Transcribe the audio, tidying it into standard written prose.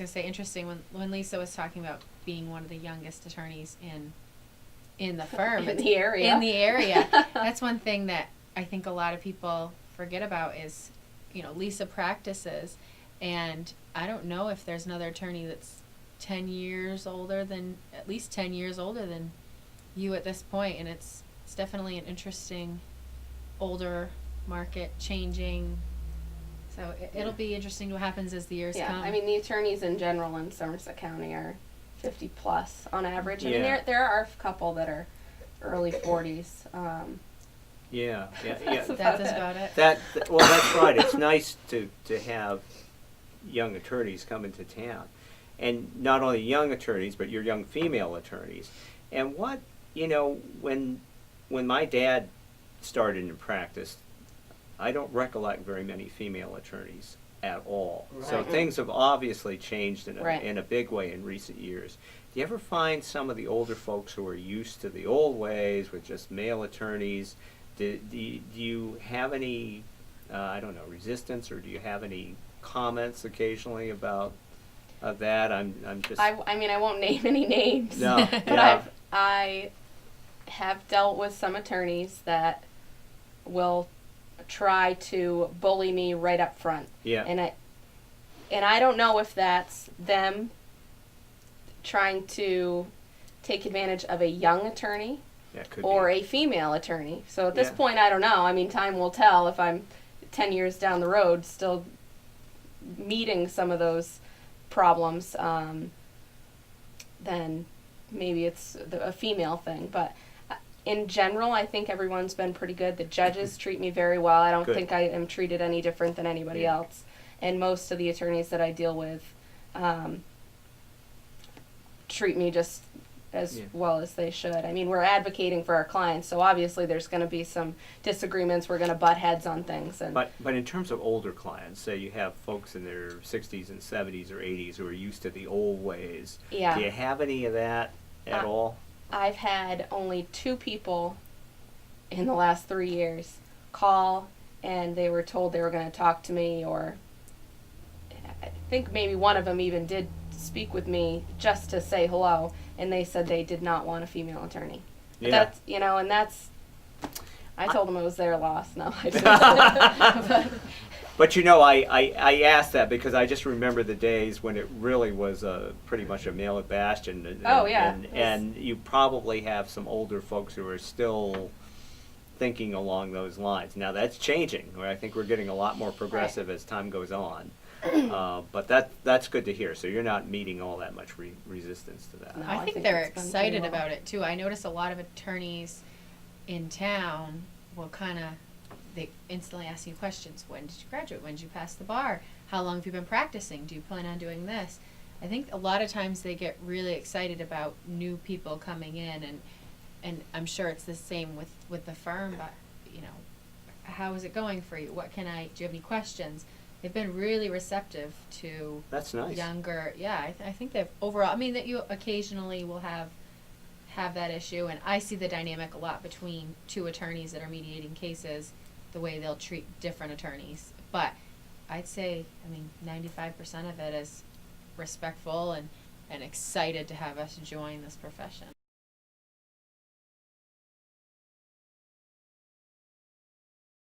going to say, interesting, when Lisa was talking about being one of the youngest attorneys in the firm. In the area. In the area. That's one thing that I think a lot of people forget about is, Lisa practices, and I don't know if there's another attorney that's at least 10 years older than you at this point, and it's definitely an interesting older market changing. So it'll be interesting what happens as the years come. I mean, the attorneys in general in Somerset County are 50 plus on average. I mean, there are a couple that are early 40s. Yeah. That's about it. Well, that's right. It's nice to have young attorneys come into town, and not only young attorneys, but your young female attorneys. And when my dad started in practice, I don't recollect very many female attorneys at all. Right. So things have obviously changed in Right. a big way in recent years. Do you ever find some of the older folks who are used to the old ways with just male attorneys? Do you have any, resistance, or do you have any comments occasionally about that? I'm just. I mean, I won't name any names. No, but yeah. I have dealt with some attorneys that will try to bully me right up front. Yeah. And I don't know if that's them trying to take advantage of a young attorney or a female attorney. So at this point, I don't know. I mean, time will tell if I'm 10 years down the road still meeting some of those problems. Then maybe it's a female thing. But in general, I think everyone's been pretty good. The judges treat me very well. I don't think I am treated any different than anybody else. And most of the attorneys that I deal with treat me just as well as they should. I mean, we're advocating for our clients, so obviously there's going to be some disagreements. We're going to butt heads on things. But in terms of older clients, say you have folks in their 60s and 70s or 80s who are used to the old ways. Yeah. Do you have any of that at all? I've had only 2 people in the last 3 years call, and they were told they were going to talk to me, or I think maybe one of them even did speak with me just to say hello, and they said they did not want a female attorney. But that's, and that's, I told them it was their loss. No, I didn't. But I asked that because I just remember the days when it really was pretty much a male bastion. And you probably have some older folks who are still thinking along those lines. Now that's changing. I think we're getting a lot more progressive as time goes on. But that's good to hear. So you're not meeting all that much resistance to that. No, I think they're excited about it too. I notice a lot of attorneys in town will they instantly ask you questions. When did you graduate? When did you pass the bar? How long have you been practicing? Do you plan on doing this? I think a lot of times they get really excited about new people coming in, and I'm sure it's the same with the firm, but how is it going for you? Do you have any questions? They've been really receptive to That's nice. Younger. Yeah, I think they've overall, I mean, that you occasionally will have that issue, and I see the dynamic a lot between 2 attorneys that are mediating cases, the way they'll treat different attorneys. But I'd say, 95% of it is respectful and excited to have us join this profession.